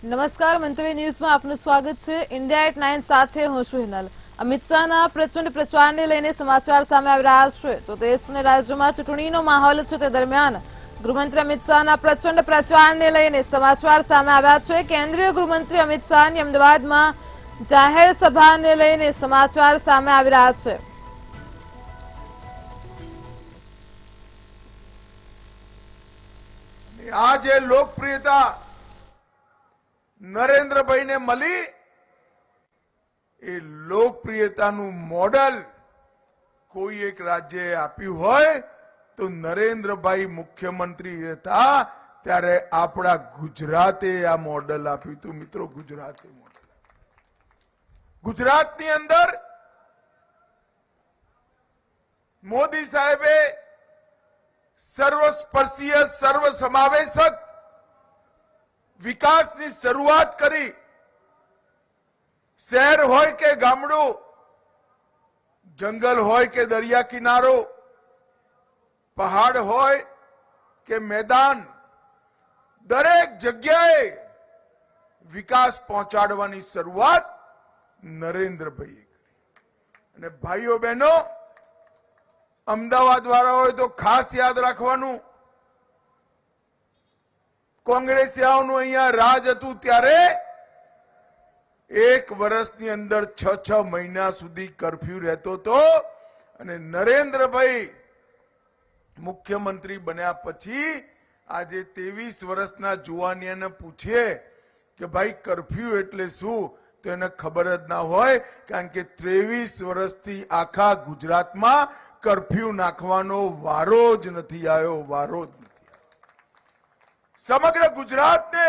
નમસ્કાર, મંતવ્ય ન્યૂઝમાં આપનું સ્વાગત છે। ઇન્ડિયા એટ 9 સાથે હું છું હિનલ। અમિત શાહના પ્રચંડ પ્રચારને લઈને સમાચાર સામે આવી રહ્યા છે। તો દેશ અને રાજ્યમાં ચૂંટણીનો માહોલ છે, તે દરમિયાન ગૃહમંત્રી અમિત શાહના પ્રચંડ પ્રચારને લઈને સમાચાર સામે આવ્યા છે। કેન્દ્રીય ગૃહમંત્રી અમિત શાહની અમદાવાદમાં જાહેર સભાને લઈને સમાચાર સામે આવી રહ્યા છે। आज लोकप्रियता नरेंद्रभाई ने मળી એ લોકપ્રિયતાનું મોડલ કોઈ એક રાજ્યએ આપ્યું હોય તો નરેન્દ્રભાઈ મુખ્યમંત્રી હતા ત્યારે આપણા ગુજરાતે આ મોડલ આપ્યું હતું। મિત્રો, ગુજરાતે મોડલ, ગુજરાતની અંદર મોદી સાહેબે સર્વસ્પર્શીય સર્વસમાવેશક વિકાસની શરૂઆત કરી। શહેર હોય કે ગામડું, જંગલ હોય કે દરિયા કિનારો, પહાડ હોય કે મેદાન, દરેક જગ્યાએ વિકાસ પહોંચાડવાની શરૂઆત નરેન્દ્રભાઈએ કરી। અને ભાઈઓ બહેનો, અમદાવાદ વાળા હોય તો ખાસ યાદ રાખવાનું, કોંગ્રેસિયાઓનું અહીંયા રાજ હતું ત્યારે એક વર્ષની અંદર 6 મહિના સુધી કર્ફ્યુ રહેતો હતો। અને નરેન્દ્રભાઈ મુખ્યમંત્રી બન્યા પછી આજે 23 વર્ષના જુવાનિયાને પૂછીએ કે ભાઈ કર્ફ્યુ એટલે શું, તો એને ખબર જ ના હોય, કારણ કે 23 વર્ષથી આખા ગુજરાતમાં કર્ફ્યુ નાખવાનો વારો જ નથી આવ્યો, વારો જ નથી આવ્યો। સમગ્ર ગુજરાતને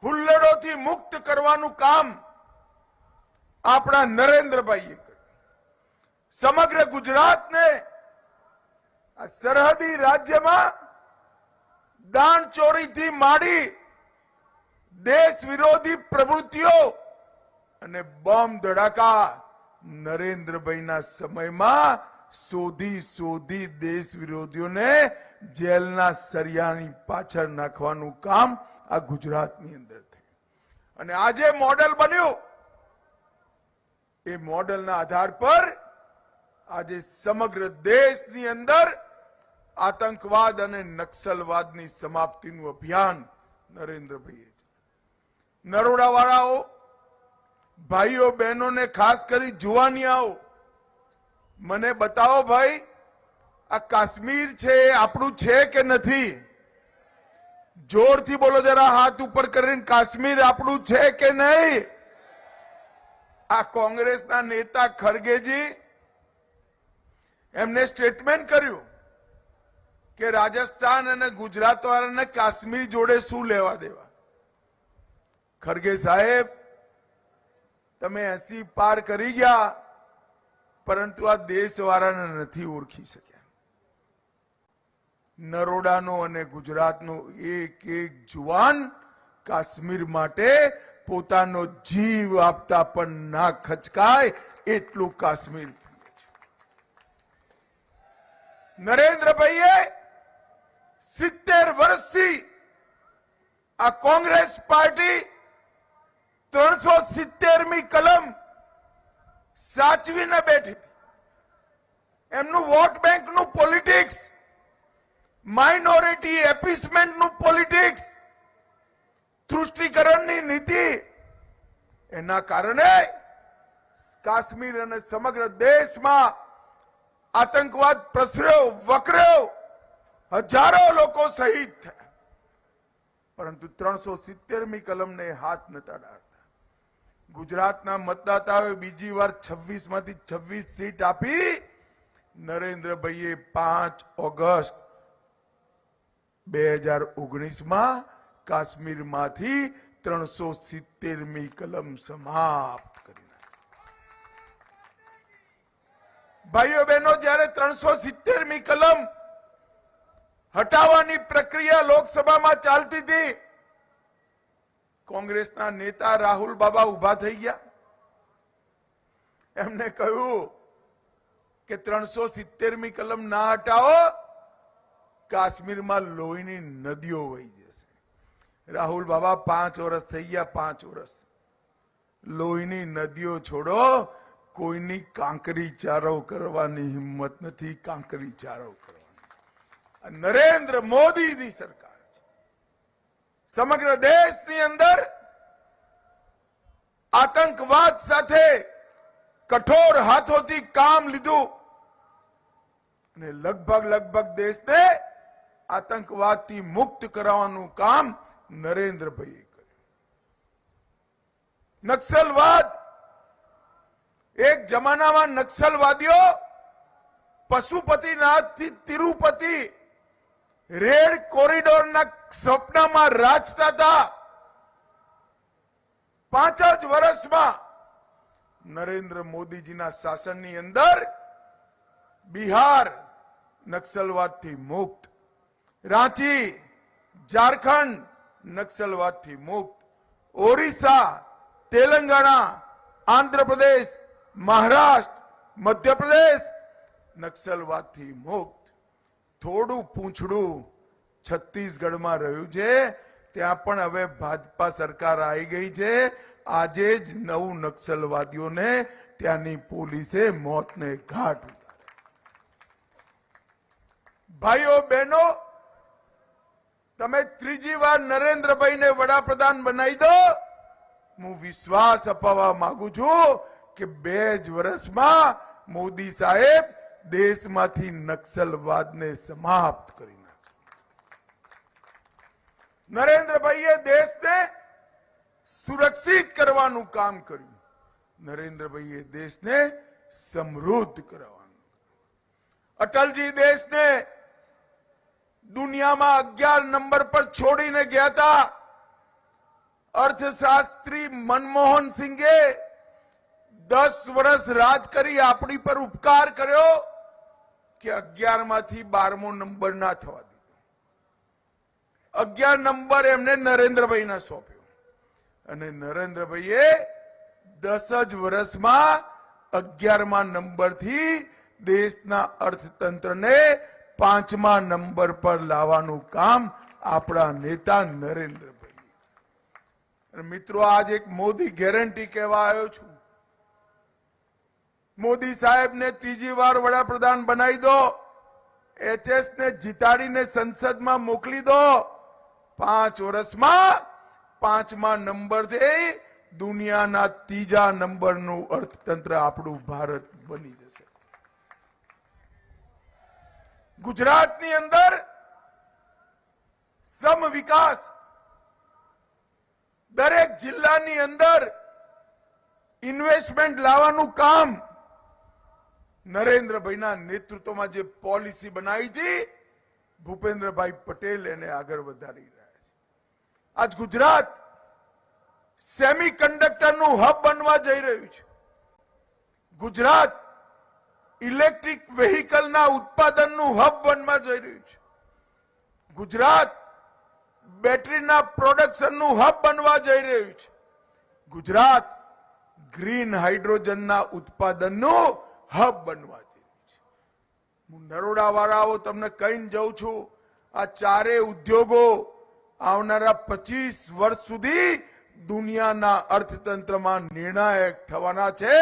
હુલ્લડોથી મુક્ત કરવાનું કામ આપણા નરેન્દ્રભાઈએ કર્યું। સમગ્ર ગુજરાતને આ સરહદી રાજ્યમાં દાણચોરીથી માંડી દેશ વિરોધી પ્રવૃત્તિઓ અને બોમ્બ ધડાકા નરેન્દ્રભાઈના સમયમાં શોધી દેશ વિરોધીઓને જેલના સરિયાની પાછળ નાખવાનું કામ આ ગુજરાતની અંદર થયું। અને આજે મોડલ બન્યું, એ મોડલના આધાર પર આજે સમગ્ર દેશની અંદર આતંકવાદ અને નક્સલવાદની સમાપ્તિનું અભિયાન નરેન્દ્રભાઈએ। નરોડા વાળાઓ, ભાઈઓ બહેનોને, ખાસ કરી જુવાનિયાઓ, મને બતાવો ભાઈ, આ કાશ્મીર છે એ આપણું છે કે નથી? જોરથી બોલો જરા, હાથ ઉપર કરીને, કાશ્મીર આપણું છે કે નહીં? આ કોંગ્રેસના નેતા ખરગેજી એમને સ્ટેટમેન્ટ કર્યું કે રાજસ્થાન અને ગુજરાત વાળાને કાશ્મીર જોડે શું લેવા દેવા। ખરગે સાહેબ, તમે 80 પાર કરી ગયા, પરંતુ આ દેશવાળાને નથી ઓળખી શક્યા। નરોડાનો અને ગુજરાતનો એક એક જુવાન કાશ્મીર માટે પોતાનો જીવ આપતા પણ ના ખચકાય એટલું કાશ્મીર પ્રિય છે। નરેન્દ્રભાઈએ 70 વર્ષથી આ કોંગ્રેસ પાર્ટી 370મી કલમ સાચવીને બેઠી હતી। એમનું વોટ બેંકનું પોલિટિક્સ, માઇનોરિટી એપીસમેન્ટનું પોલિટિક્સ, તૃષ્ટિકરણની નીતિ, એના કારણે કાશ્મીર અને સમગ્ર દેશમાં આતંકવાદ પ્રસર્યો, વકર્યો, હજારો લોકો શહીદ થયા, પરંતુ 370મી કલમને હાથ નતા ડાળતા। ગુજરાતના મતદાતાઓએ બીજી વાર 26 માંથી 26 સીટ આપી। નરેન્દ્રભાઈએ 5 ઓગસ્ટ 2019માં કાશ્મીરમાંથી 370મી કલમ સમાપ્ત કરી નાખી। ભાઈઓ બહેનો, જ્યારે 370મી કલમ હટાવવાની પ્રક્રિયા લોકસભામાં ચાલતી હતી, કોંગ્રેસના નેતા રાહુલ બાબા ઉભા થઈ ગયા। એમને કહ્યું કે 370મી કલમ ના હટાવો, કાશ્મીરમાં લોહીની નદીઓ વહી જશે। રાહુલ બાબા 5 વર્ષ થઈ ગયા, 5 વર્ષ. લોહીની નદીઓ છોડો, કોઈની કાંકરી ચારવ કરવાની હિંમત નથી. કાંકરી ચારવ કરવાની નરેન્દ્ર મોદીની સરકાર છે. સમગ્ર દેશની અંદર આતંકવાદ સાથે કઠોર હાથોથી કામ લીધું અને લગભગ દેશને આતંકવાદથી મુક્ત કરાવવાનું કામ નરેન્દ્રભાઈએ કર્યું. નક્સલવાદ, એક જમાનામાં નક્સલવાદીઓ પશુપતિનાથથી તિરુપતિ રેડ કોરિડોરના સપનામાં રાચતા હતા. 5 જ વર્ષમાં નરેન્દ્ર મોદીજીના શાસનની અંદર બિહાર નક્સલવાદથી મુક્ત, રાંચી ઝારખંડ નક્સલવાદથી મુક્ત, ઓરિસ્સા, તેલંગાણા, આંધ્રપ્રદેશ, મહારાષ્ટ્ર, મધ્યપ્રદેશ નક્સલવાદથી મુક્ત. થોડું પૂંછડું છત્તીસગઢમાં રહ્યું છે, ત્યાં પણ હવે ભાજપા સરકાર આવી ગઈ છે. આજે જ 9 નક્સલવાદીઓને ત્યાંની પોલીસે મોતને ઘાટ ઉતાર્યા. ભાઈઓ બહેનો, તમે ત્રીજી વાર નરેન્દ્રભાઈને વડાપ્રધાન બનાવી દો. હું વિશ્વાસ અપાવવા માંગુ છું કે 2 જ વર્ષમાં મોદી સાહેબ દેશમાંથી નક્સલવાદને સમાપ્ત કરી નાખશે. નરેન્દ્રભાઈએ દેશને સુરક્ષિત કરવાનું કામ કર્યું. નરેન્દ્રભાઈએ દેશને સમૃદ્ધ કરવાનું. અટલજી દેશને દુનિયામાં 11 નંબર પર છોડીને ગયા હતા. અર્થશાસ્ત્રી મનમોહન સિંઘે 10 વર્ષ રાજ કરી આપણી પર ઉપકાર કર્યો કે 11 માંથી 12મો નંબર ના થવા દીધો. 11 નંબર એમને નરેન્દ્રભાઈને સોંપ્યો અને નરેન્દ્રભાઈએ 10 જ વર્ષમાં 11મા નંબરથી દેશના અર્થતંત્રને 5મા નંબર પર લાવવાનું કામ આપણા નેતા નરેન્દ્રભાઈ. મિત્રો, આજ એક મોદી ગેરંટી કહેવા આવ્યો છું. મોદી સાહેબને ત્રીજી વાર વડાપ્રધાન બનાવી દો. HS ને જીતાડીને સંસદમાં મોકલી દો. 5 વર્ષમાં 5મા નંબરથી દુનિયાના 3જા નંબરનું અર્થતંત્ર આપણું ભારત બની જશે. ગુજરાતની અંદર સમ વિકાસ, દરેક જિલ્લાની અંદર ઇન્વેસ્ટમેન્ટ લાવવાનું કામ નરેન્દ્રભાઈના નેતૃત્વમાં જે પોલિસી બનાવી હતી, ભૂપેન્દ્રભાઈ પટેલ એને આગળ વધારી રહ્યા છે. આજ ગુજરાત સેમિકન્ડક્ટરનું હબ બનવા જઈ રહ્યું છે. ગુજરાત ઇલેક્ટ્રિક વેહિકલના ઉત્પાદનનું હબ બનવા જઈ રહ્યું છે. ગુજરાત બેટરીના પ્રોડક્શનનું હબ બનવા જઈ રહ્યું છે. ગુજરાત ગ્રીન હાઇડ્રોજનના ઉત્પાદનનું હબ બનવા જઈ રહ્યું છે. હું નરોડા વાળાઓ તમને કહીને જઉં છું, આ 4 ઉદ્યોગો આવનારા 25 વર્ષ સુધી દુનિયાના અર્થતંત્રમાં નિર્ણાયક થવાના છે.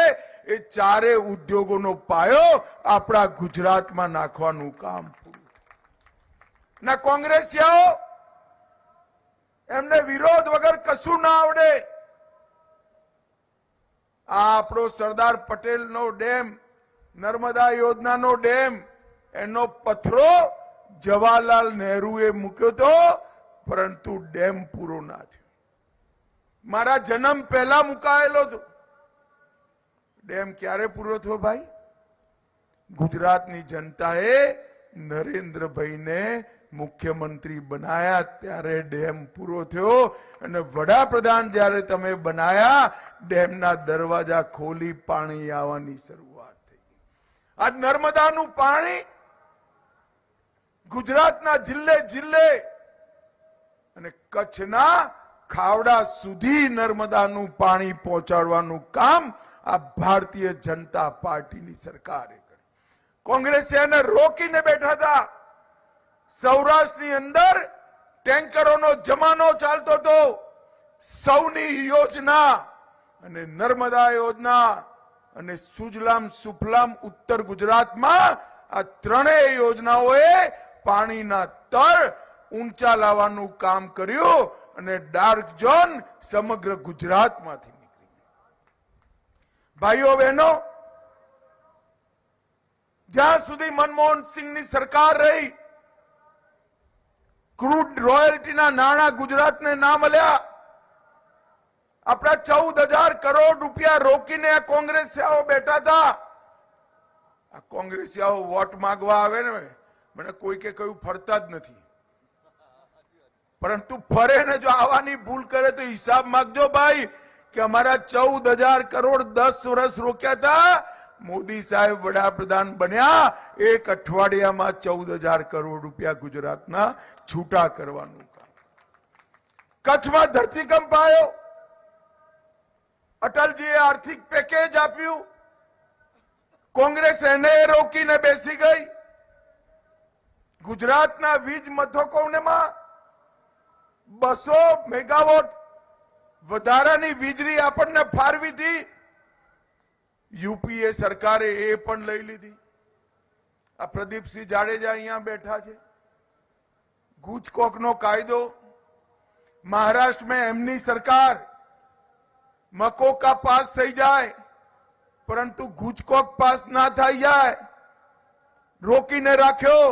એ 4 ઉદ્યોગોનો પાયો આપણા ગુજરાતમાં નાખવાનું કામ પૂરું. ના કોંગ્રેસીઓ, એમને વિરોધ વગર કશું ના આવડે. આ આપણો સરદાર પટેલનો ડેમ, નર્મદા યોજનાનો ડેમ, એનો પથરો જવાહરલાલ નહેરુએ મૂક્યો હતો, પરંતુ ડેમ પૂરો ના થયો. મારા જન્મ પહેલા મુકાયેલો હતો. ડેમ ક્યારે પૂરો થયો ભાઈ? ગુજરાતની જનતાએ નરેન્દ્રભાઈને મુખ્યમંત્રી બનાયા ત્યારે ડેમ પૂરો થયો. અને વડાપ્રધાન જ્યારે તમે બનાયા, ડેમના દરવાજા ખોલી પાણી આવવાની શરૂઆત થઈ ગઈ. આજ નર્મદાનું પાણી ગુજરાતના જિલ્લે જિલ્લે અને કચ્છના ખાવડા સુધી નર્મદાનું પાણી પહોંચાડવાનું કામ આ ભારતીય જનતા પાર્ટીની સરકારે કર્યું. કોંગ્રેસે એને રોકીને બેઠા હતા. સૌરાષ્ટ્રની અંદર ટેન્કરોનો જમાનો ચાલતો હતો. સૌની યોજના અને નર્મદા યોજના અને સુજલામ સુફલામ ઉત્તર ગુજરાતમાં આ ત્રણેય યોજનાઓએ પાણીના તળ ઊંચા લાવવાનું કામ કર્યું અને ડાર્ક ઝોન સમગ્ર ગુજરાતમાંથી નીકળી. ભાઈઓ બહેનો, જ્યાં સુધી મનમોહન સિંહની સરકાર રહી, ક્રૂડ રોયલ્ટીના નાણાં ગુજરાતને ના મળ્યા. આપણા 14,000 કરોડ રૂપિયા રોકીને આ કોંગ્રેસિયાઓ બેઠા હતા. આ કોંગ્રેસિયાઓ વોટ માંગવા આવે ને, મને કોઈ કે કયું ફરતા જ નથી, પરંતુ ફરે ને જો આવવાની ભૂલ કરે તો હિસાબ માંગજો ભાઈ કે અમારા 14,000 કરોડ 10 વર્ષ રોક્યા હતા. મોદી સાહેબ વડાપ્રધાન બન્યા, એક અઠવાડિયામાં 14,000 કરોડ રૂપિયા ગુજરાતના છૂટા કરવાનું કામ. કચ્છમાં ધરતીકંપ આવ્યો, અટલજીએ આર્થિક પેકેજ આપ્યું, કોંગ્રેસ એને રોકીને બેસી ગઈ. ગુજરાતના વીજ મથકોમાં 200 મેગાવોટ વધારાની વીજળી આપણને ફાળવી હતી. યુપીએ સરકારે એ પણ લઈ લીધી. આ પ્રદીપસિંહ જાડેજા અહીંયા બેઠા છે. ગુજકોકનો કાયદો, મહારાષ્ટ્રમાં એમની સરકાર મકોકા પાસ થઈ જાય, પરંતુ ગુજકોક પાસ ના થઈ જાય, રોકીને રાખ્યો.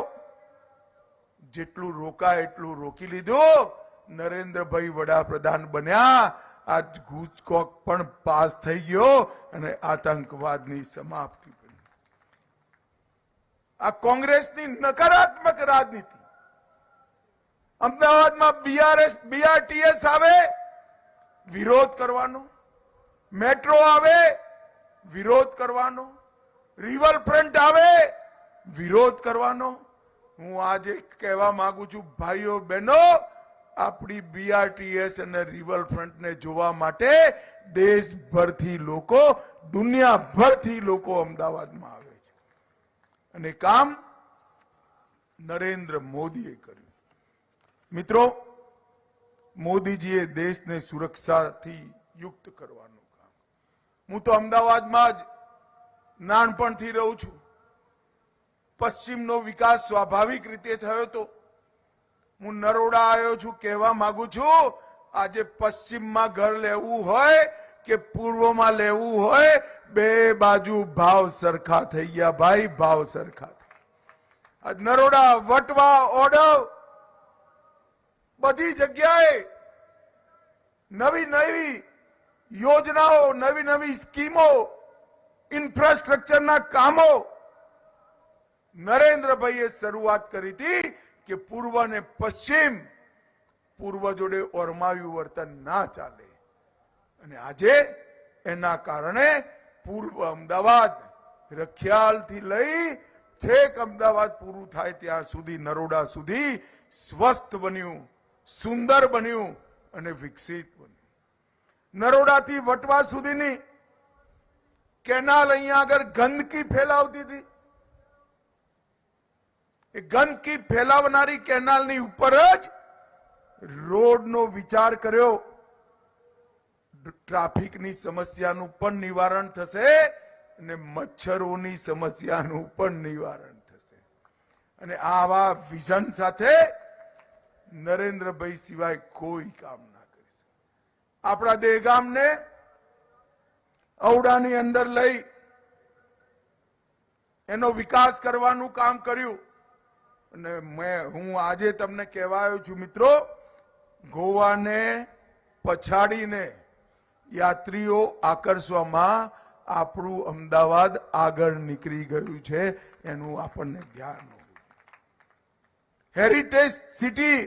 જેટલું રોકાય એટલું રોકી લીધું. નરેન્દ્રભાઈ વડાપ્રધાન બન્યા, આજ ગુજકોક પણ પાસ થઈ ગયો અને આતંકવાદની સમાપ્તિ બની. આ કોંગ્રેસની નકારાત્મક રાજનીતિ. અમદાવાદમાં બીઆરટીએસ આવે, વિરોધ કરવાનો. મેટ્રો આવે, વિરોધ કરવાનો. રિવરફ્રન્ટ આવે, વિરોધ કરવાનો. હું આજે કહેવા માંગુ છું, ભાઈઓ બહેનો, આપણી બીઆરટીએસ અને રિવરફ્રન્ટને જોવા માટે દેશભરથી લોકો, દુનિયાભરથી લોકો અમદાવાદમાં આવે છે. અને કામ નરેન્દ્ર મોદીએ કર્યું. મિત્રો, મોદીજીએ દેશને સુરક્ષાથી યુક્ત કરવાનું કામ. હું તો અમદાવાદમાં જ નાનપણથી રહું છું. પશ્ચિમનો વિકાસ સ્વાભાવિક રીતે થયો હતો. હું નરોડા આવ્યો છું, કહેવા માંગુ છું, આજે પશ્ચિમમાં ઘર લેવું હોય કે પૂર્વમાં લેવું હોય, બે બાજુ ભાવ સરખા થઈ ગયા ભાઈ, ભાવ સરખા થઈ. નરોડા, વટવા, ઓડવ, બધી જગ્યાએ નવી નવી યોજનાઓ, નવી નવી સ્કીમો, ઇન્ફ્રાસ્ટ્રક્ચરના કામો નરેન્દ્રભાઈએ શરૂઆત કરી હતી કે પૂર્વ અને પશ્ચિમ, પૂર્વ જોડે ઓરમાયું વર્તન ના ચાલે. અને આજે એના કારણે પૂર્વ અમદાવાદ, રખિયાલથી લઈ છેક અમદાવાદ પૂરું થાય ત્યાં સુધી, નરોડા સુધી સ્વસ્થ બન્યું, સુંદર બન્યું અને વિકસિત બન્યું. નરોડાથી વટવા સુધીની કેનાલ અહીંયા આગળ ગંદકી ફેલાવતી હતી. એ ગંદકી ફેલાવનારી કેનાલની ઉપર જ રોડનો વિચાર કર્યો. ટ્રાફિકની સમસ્યાનું પણ નિવારણ થશે અને મચ્છરોની સમસ્યાનું પણ નિવારણ થશે. અને આવા વિઝન સાથે નરેન્દ્રભાઈ સિવાય કોઈ કામ ના કરી શકે. આપણા દહેગામને ઔડાની અંદર લઈ એનો વિકાસ કરવાનું કામ કર્યું. અને હું આજે તમને કહેવા આવ્યો છું મિત્રો, ગોવાને પછાડીને યાત્રીઓ આકર્ષવામાં આપણું અમદાવાદ આગળ નીકળી ગયું છે, એનું આપણને ધ્યાન હોવું. હેરિટેજ સિટી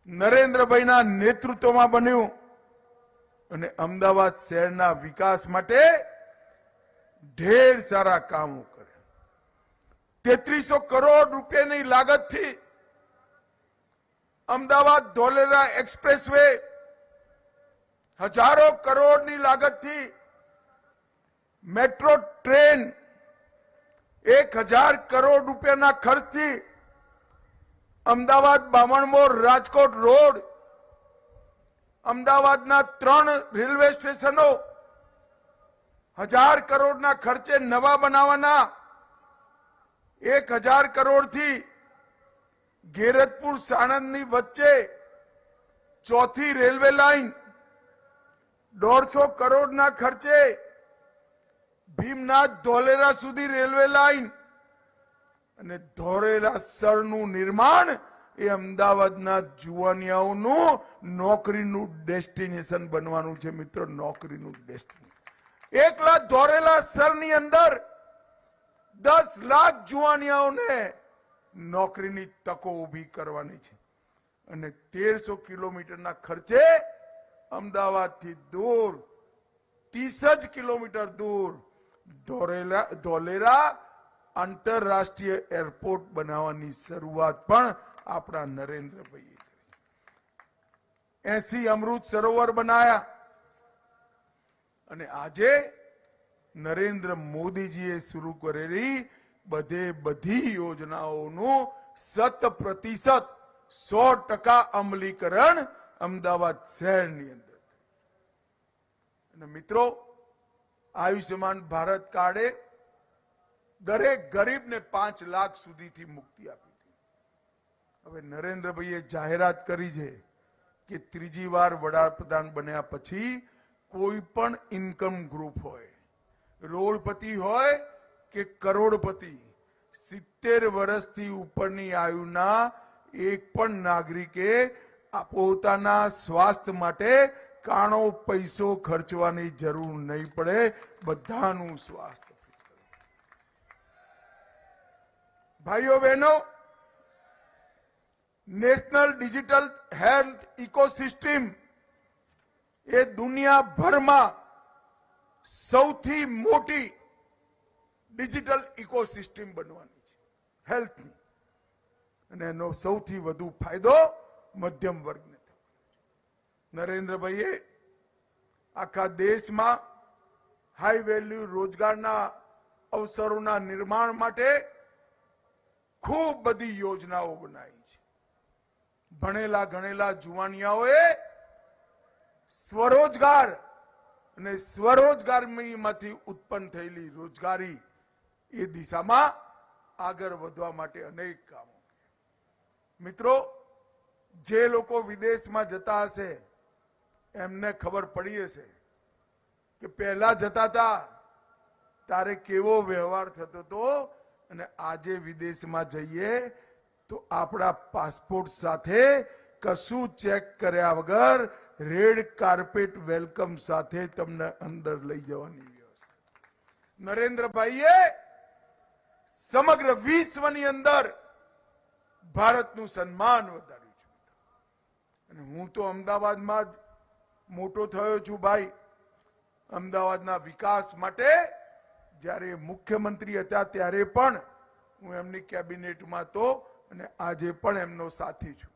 નરેન્દ્રભાઈના નેતૃત્વમાં બન્યું અને અમદાવાદ શહેરના વિકાસ માટે ઢેર સારા કામો કર્યા. 3300 કરોડ રૂપિયાની લાગતથી અમદાવાદ ધોલેરા એક્સપ્રેસવે, હજારો કરોડની લાગતથી મેટ્રો ટ્રેન, 1000 કરોડ રૂપિયાના ખર્ચથી અમદાવાદ બામણબોર રાજકોટ રોડ, અમદાવાદના 3 રેલવે સ્ટેશનો 1000 કરોડના ખર્ચે નવા બનાવવાના, 1000 કરોડથી ગેરતપુર સાણંદની વચ્ચે 4થી રેલવે લાઇન, 150 કરોડના ખર્ચે ભીમનાથ ધોલેરા સુધી રેલવે લાઇન અને ધોલેરા સરનું નિર્માણ એ અમદાવાદના જુવાનિયાઓનું નોકરીનું ડેસ્ટિનેશન બનવાનું છે મિત્રો, નોકરીનું ડેસ્ટિનેશન. એકલા ધોલેરા સરની અંદર 10 લાખ જુવાનિયાઓને નોકરીની તકો ઊભી કરવાની છે અને 1300 કિલોમીટરના ખર્ચે અમદાવાદથી દૂર 30 જ કિલોમીટર દૂર ધોલેરા આંતરરાષ્ટ્રીય એરપોર્ટ બનાવવાની શરૂઆત પણ આપણા નરેન્દ્રભાઈએ કરી. 80 અમૃત સરોવર બનાયા અને આજે નરેન્દ્ર મોદીજીએ શરૂ કરેલી બધી યોજનાઓનું 100% 100% અમલીકરણ અમદાવાદ શહેરની અંદર. અને મિત્રો, આયુષ્યમાન ભારત કાર્ડે દરેક ગરીબને 5 લાખ સુધીથી મુક્તિ આપી હતી. હવે નરેન્દ્રભાઈએ જાહેરાત કરી છે કે ત્રીજી વાર વડાપ્રધાન બન્યા પછી કોઈ પણ ઇન્કમ ગ્રુપ હોય, રોડપતિ હોય કે કરોડપતિ, 70 વર્ષથી ઉપરની આયુના એક પણ નાગરિકે પોતાના સ્વાસ્થ્ય માટે કાણો પૈસો ખર્ચવાની જરૂર નહીં પડે, બધાનું સ્વાસ્થ્ય. ભાઈઓ બહેનો, નેશનલ ડિજિટલ હેલ્થ ઇકોસિસ્ટમ એ દુનિયાભરમાં સૌથી મોટી ડિજિટલ ઇકોસિસ્ટમ બનવાની છે હેલ્થની, અને એનો સૌથી વધુ ફાયદો મધ્યમ વર્ગને થયો. નરેન્દ્રભાઈએ આખા દેશમાં હાઈ વેલ્યુ રોજગારના અવસરોના નિર્માણ માટે ખૂબ બધી યોજનાઓ બનાવી છે. ભણેલા ગણેલા જુવાનિયાઓએ સ્વરોજગાર અને સ્વરોજગારમાંથી ઉત્પન્ન થયેલી રોજગારી એ દિશામાં આગળ વધવા માટે અનેક કામો. મિત્રો, જે લોકો વિદેશમાં જતા હશે એમને ખબર પડી હશે કે પહેલા જતા હતા ત્યારે કેવો વ્યવહાર થતો હતો અને આજે વિદેશમાં જઈએ તો આપણા પાસપોર્ટ સાથે કશું ચેક કર્યા વગર રેડ કાર્પેટ વેલકમ સાથે તમને અંદર લઈ જવાની વ્યવસ્થા. નરેન્દ્રભાઈએ સમગ્ર વિશ્વની અંદર ભારતનું સન્માન વધાર્યું છે. અને હું તો અમદાવાદમાં જ મોટો થયો છું ભાઈ. અમદાવાદના વિકાસ માટે જ્યારે મુખ્યમંત્રી હતા ત્યારે પણ હું એમની કેબિનેટમાં હતો અને આજે પણ એમનો સાથી છું.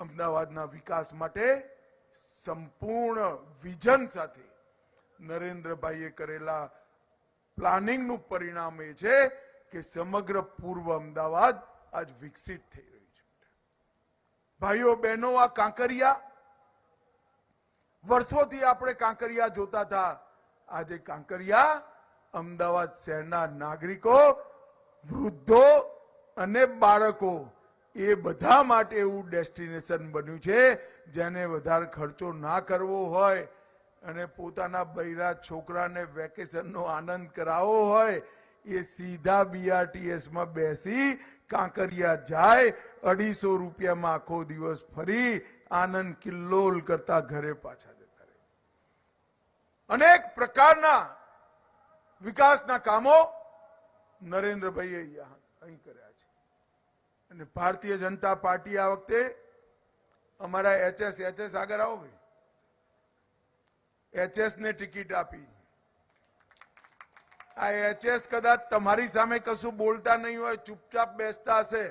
અમદાવાદના વિકાસ માટે સંપૂર્ણ વિઝન સાથે નરેન્દ્રભાઈએ કરેલા પ્લાનિંગનું પરિણામ એ છે કે સમગ્ર પૂર્વ અમદાવાદ આજ વિકસિત થઈ રહ્યું છે. ભાઈઓ બહેનો, આ કાંકરિયા, વર્ષોથી આપણે કાંકરિયા જોતા હતા. આજે કાંકરિયા અમદાવાદ શહેરના નાગરિકો, વૃદ્ધો અને બાળકો એ બધા માટે એવું ડેસ્ટિનેશન બન્યું છે જેને વધારે ખર્ચો ના કરવો હોય અને પોતાના બૈરા છોકરાને વેકેશનનો આનંદ કરાવવો હોય એ સીધા BRTS માં બેસી કાંકરિયા જાય, 250 રૂપિયામાં આખો દિવસ ફરી આનંદ કિલ્લોલ કરતા ઘરે પાછા જતા રહે. અનેક પ્રકારના વિકાસના કામો નરેન્દ્રભાઈએ અહીં કર્યા છે. અને ભારતીય જનતા પાર્ટી આ વખતે અમારા HS આગળ આવો ભાઈ, HS ને ટિકિટ આપી. આ HS કદાચ તમારી સામે કશું બોલતા નહીં હોય, ચૂપચાપ બેસતા હશે,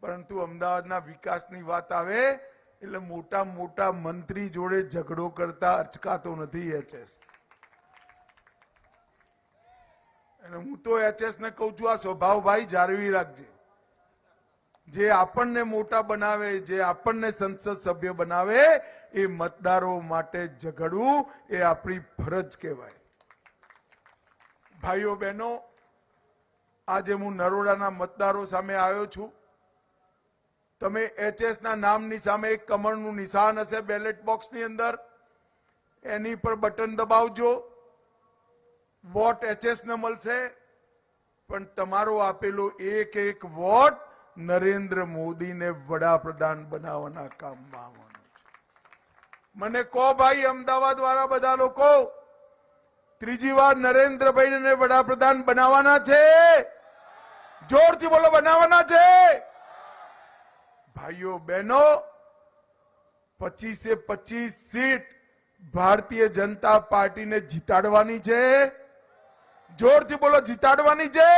પરંતુ અમદાવાદના વિકાસની વાત આવે એટલે મોટા મોટા મંત્રી જોડે ઝઘડો કરતા અચકાતો નથી HS. અને હું તો એચએસ ને કહું છું, આ સ્વભાવ ભાઈ જાળવી રાખજે. જે આપણને મોટા બનાવે, જે આપણને સંસદ સભ્ય બનાવે, એ મતદારો માટે ઝઘડવું એ આપણી ફરજ કહેવાય. ભાઈઓ બહેનો, આજે હું નરોડાના મતદારો સામે આવ્યો છું. તમે એચએસ ના નામની સામે એક કમળનું નિશાન હશે બેલેટ બોક્સની અંદર, એની પર બટન દબાવજો. વોટ એચએસ ને મળશે, પણ તમારો આપેલો એક એક વોટ નરેન્દ્ર મોદીને વડાપ્રધાન બનાવવાના કામમાં આવવાનો છે. મને કહો ભાઈ, અમદાવાદ વાળા બધા લોકો, ત્રીજી વાર નરેન્દ્રભાઈને વડાપ્રધાન બનાવવાના છે? જોરથી બોલો, બનાવવાના છે? ભાઈઓ બહેનો, 25 સીટ ભારતીય જનતા પાર્ટીને જીતાડવાની છે. જોરથી બોલો, જીતાડવાની છે.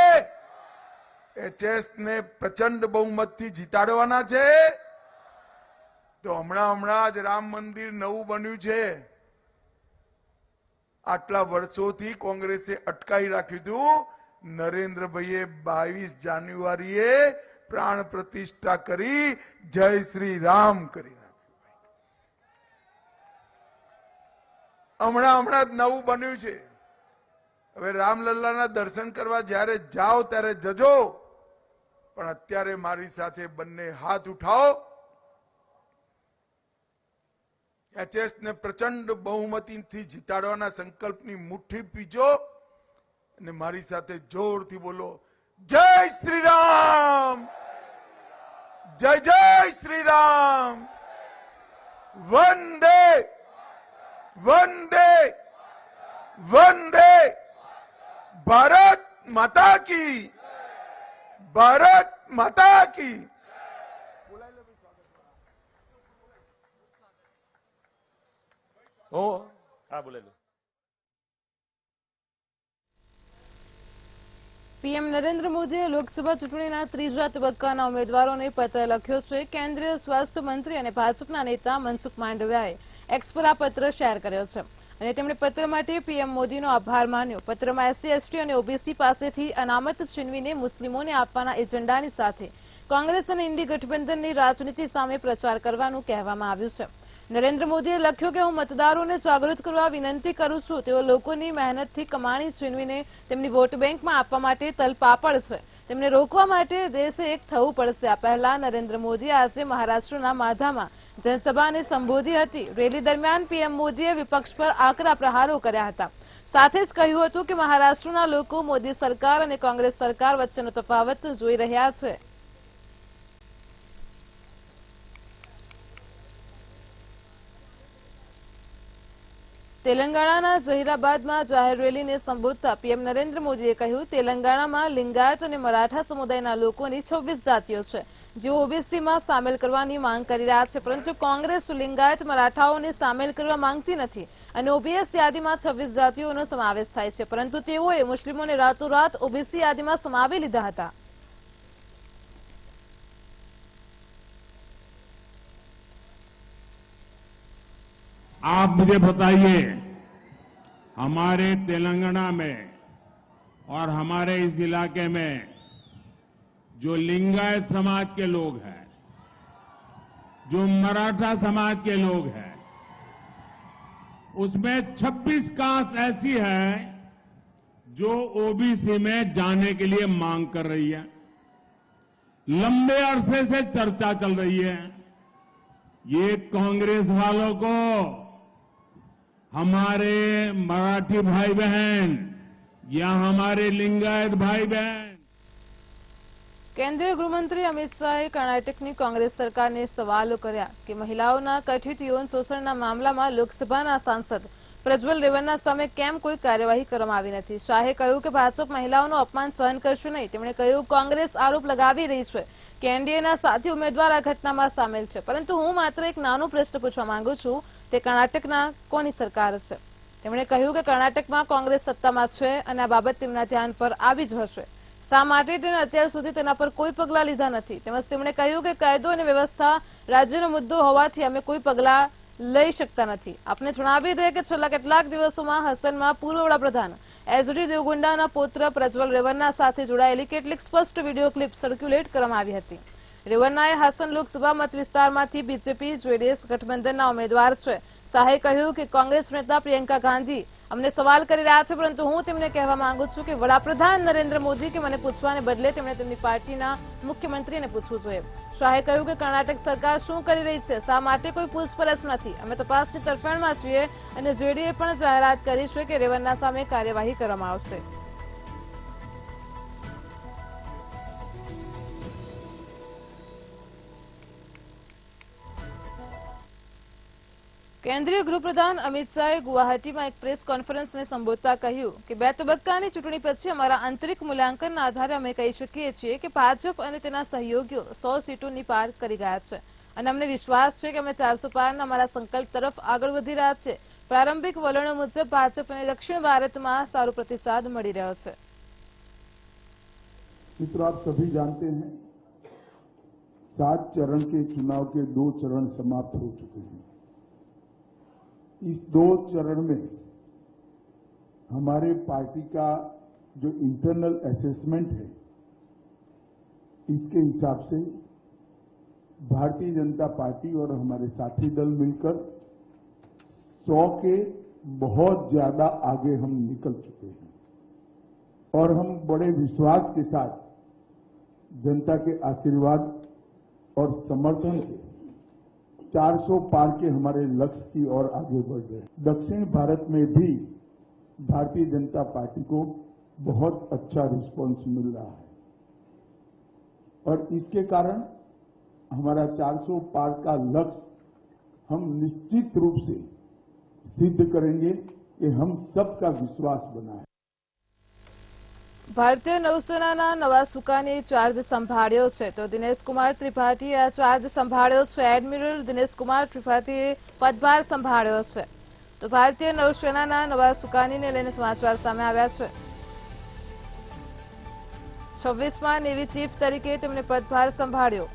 એચએસ ને પ્રચંડ બહુમતથી જીતાડવાના છે. તો હમણાં જ રામ મંદિર નવું બન્યું છે. આટલા વર્ષોથી કોંગ્રેસે અટકાવી રાખ્યું હતું. નરેન્દ્રભાઈએ 22 જાન્યુઆરીએ પ્રાણ પ્રતિષ્ઠા કરી જય શ્રી રામ કરી નાખ્યું. હમણાં જ નવું બન્યું છે. હવે રામલલ્લાના દર્શન કરવા જ્યારે જાઓ ત્યારે જજો, પણ અત્યારે મારી સાથે બંને હાથ ઉઠાવો. એચએસ ને પ્રચંડ બહુમતીથી જીતાડવાના સંકલ્પની મુઠ્ઠી પીજો અને મારી સાથે જોરથી બોલો, જય શ્રી રામ, જય જય શ્રી રામ, વંદે વંદે વંદે ભારત માતા કી, ભારત માતા કી. બોલેલું. પીએમ નરેન્દ્ર મોદીએ લોકસભા ચૂંટણીના ત્રીજા તબક્કાના ઉમેદવારોને પત્ર લખ્યો છે. કેન્દ્રીય સ્વાસ્થ્ય મંત્રી અને ભાજપના નેતા મનસુખ માંડવિયાએ એક્સ પર આ પત્ર શેર કર્યો છે અને તેમણે પત્ર માટે પીએમ મોદીનો આભાર માન્યો. પત્રમાં એસસી, એસટી અને ઓબીસી પાસેથી અનામત છીનવીને મુસ્લિમોને આપવાના એજન્ડાની સાથે કોંગ્રેસ અને ઇન્ડી ગઠબંધનની રાજનીતિ સામે પ્રચાર કરવાનું કહેવામાં આવ્યું છે. નરેન્દ્ર મોદીએ લખ્યું કે હું મતદારોને જાગૃત કરવા વિનંતી કરું છું. તેઓ લોકોની મહેનતથી કમાણી છીનવીને તેમની વોટ બેંકમાં આપવા માટે તલપાપડ છે. તેમને રોકવા માટે દેશે એક થવું પડશે. આ પહેલા નરેન્દ્ર મોદીએ આજે મહારાષ્ટ્રના માધામાં જનસભાને સંબોધી હતી. રેલી દરમિયાન પીએમ મોદીએ વિપક્ષ પર આકરા પ્રહારો કર્યા હતા. સાથે જ કહ્યું હતું કે મહારાષ્ટ્રના લોકો મોદી સરકાર અને કોંગ્રેસ સરકાર વચ્ચેનો તફાવત જોઈ રહ્યા છે. તેલંગાણાના જહીરાબાદમાં જાહેર રેલીને સંબોધતા પીએમ નરેન્દ્ર મોદીએ કહ્યું, તેલંગાણામાં લિંગાયત અને મરાઠા સમુદાયના લોકોની 26 જાતિઓ છે, જેઓ ઓબીસીમાં સામેલ કરવાની માંગ કરી રહ્યા છે. પરંતુ કોંગ્રેસ લિંગાયત મરાઠાઓને સામેલ કરવા માંગતી નથી અને ઓબીસી યાદીમાં 26 જાતિઓનો સમાવેશ થાય છે. પરંતુ તેઓએ મુસ્લિમોને રાતોરાત ઓબીસી યાદીમાં સમાવી લીધા હતા. आप मुझे बताइए, हमारे तेलंगाना में और हमारे इस इलाके में जो लिंगायत समाज के लोग हैं, जो मराठा समाज के लोग हैं, उसमें 26 कास्ट ऐसी है जो ओबीसी में जाने के लिए मांग कर रही है. लंबे अरसे से चर्चा चल रही है. ये कांग्रेस वालों को हमारे मराठी भाई बहन या हमारे लिंगायत भाई बहन. કેન્દ્રીય ગૃહમંત્રી અમિત શાહે કર્ણાટકની કોંગ્રેસ સરકારને સવાલો કર્યા કે મહિલાઓના કથિત યૌન શોષણના મામલામાં લોકસભાના સાંસદ પ્રજ્વલ રેવન્ના સામે કેમ કોઈ કાર્યવાહી કરવામાં આવી નથી. શાહે કહ્યું કે ભાજપ મહિલાઓનું અપમાન સહન કરશે નહીં. તેમણે કહ્યું, કોંગ્રેસ આરોપ લગાવી રહી છે કે એનડીએના સાથી ઉમેદવાર આ ઘટનામાં સામેલ છે. પરંતુ હું માત્ર એક નાનો પ્રશ્ન પૂછવા માંગુ છું, તે કર્ણાટકના કોની સરકાર છે? તેમણે કહ્યું કે કર્ણાટકમાં કોંગ્રેસ સત્તામાં છે અને આ બાબત તેમના ધ્યાન પર આવી જ હશે. શા માટે તેને અત્યાર સુધી તેના પર કોઈ પગલાં લીધા નથી? તેમજ તેમણે કહ્યું કે કાયદો અને વ્યવસ્થા રાજ્યનો મુદ્દો હોવાથી અમે કોઈ પગલાં લઈ શકતા નથી. આપને જણાવી દઈએ કે છેલ્લા કેટલાક દિવસોમાં હસનમાં પૂર્વ વડાપ્રધાન એસડી દેવગુંડાના પુત્ર પ્રજ્વલ રેવન્ના સાથે જોડાયેલી કેટલીક સ્પષ્ટ વિડીયો ક્લિપ સર્ક્યુલેટ કરવામાં આવી હતી। રેવન્નાએ હાસન લોકસભા મત વિસ્તારમાંથી બીજેપી જેડીએસ ગઠબંધનના ઉમેદવાર છે। શાહે કહ્યું કે કોંગ્રેસ નેતા પ્રિયંકા ગાંધી અમને સવાલ કરી રહ્યા છે, પરંતુ હું તેમને કહેવા માંગુ છું કે વડાપ્રધાન નરેન્દ્ર મોદી કે મને પૂછવાને બદલે તેમણે તેમની પાર્ટીના મુખ્યમંત્રીને પૂછવું જોઈએ। શાહે કહ્યું કે કર્ણાટક સરકાર શું કરી રહી છે, શા માટે કોઈ પૂછપરછ નથી, અમે તપાસની તરફેણમાં છીએ અને જેડીએ પણ જાહેરાત કરી છે કે રેવન્ના સામે કાર્યવાહી કરવામાં આવશે। કેન્દ્રીય ગૃહપ્રધાન અમિત શાહે ગુવાહાટીમાં એક પ્રેસ કોન્ફરન્સને સંબોધતા કહ્યું કે 2 તબક્કાની ચૂંટણી પછી અમારા આંતરિક મૂલ્યાંકનના આધારે અમે કહી શકીએ છીએ કે ભાજપ અને તેના સહયોગીઓ 100 સીટોની પાર કરી ગયા છે અને અમને વિશ્વાસ છે કે અમે 400 પારના અમારા સંકલ્પ તરફ આગળ વધી રહ્યા છે। પ્રારંભિક વલણો મુજબ ભાજપને દક્ષિણ ભારતમાં સારો પ્રતિસાદ મળી રહ્યો છે। मित्रों, आप सभी जानते हैं 7 चरण के चुनाव के 2 चरण समाप्त हो चुके हैं। इस 2 चरण में हमारे पार्टी का जो इंटरनल असेसमेंट है, इसके हिसाब से भारतीय जनता पार्टी और हमारे साथी दल मिलकर 100 के बहुत ज्यादा आगे हम निकल चुके हैं और हम बड़े विश्वास के साथ जनता के आशीर्वाद और समर्थन से 400 पार के हमारे लक्ष्य की ओर आगे बढ़ रहे हैं। दक्षिण भारत में भी भारतीय जनता पार्टी को बहुत अच्छा रिस्पांस मिल रहा है और इसके कारण हमारा 400 पार का लक्ष्य हम निश्चित रूप से सिद्ध करेंगे कि हम सबका विश्वास बना है। ભારતીય નૌસેનાના નવા સુકાનીએ ચાર્જ સંભાળ્યો છે તો દિનેશ કુમાર ત્રિપાઠીએ આ ચાર્જ સંભાળ્યો છે। એડમિરલ દિનેશ કુમાર ત્રિપાઠીએ પદભાર સંભાળ્યો છે તો ભારતીય નૌસેનાના નવા સુકાનીને લઈને સમાચાર સામે આવ્યા છે। 26મા નેવી ચીફ તરીકે તેમણે પદભાર સંભાળ્યો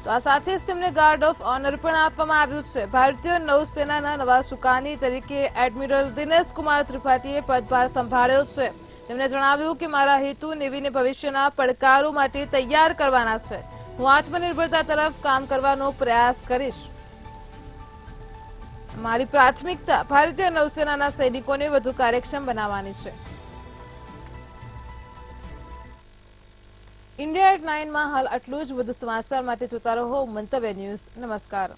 તો આ સાથે જ તેમને ગાર્ડ ઓફ ઓનર પણ આપવામાં આવ્યું છે। ભારતીય નૌસેનાના નવા સુકાની તરીકે એડમિરલ દિનેશ કુમાર ત્રિપાઠીએ પદભાર સંભાળ્યો છે। તેમણે જણાવ્યું કે મારા હેતુ નેવીને ભવિષ્યના પડકારો માટે તૈયાર કરવાના છે। હું આત્મનિર્ભરતા તરફ કામ કરવાનો પ્રયાસ કરીશ। મારી પ્રાથમિકતા ભારતીય નૌસેનાના સૈનિકોને વધુ કાર્યક્ષમ બનાવવાની છે। इंडिया@9 में हाल आटलू ज वधु समाचार माटे जोता रहो मंतव्य न्यूज। नमस्कार।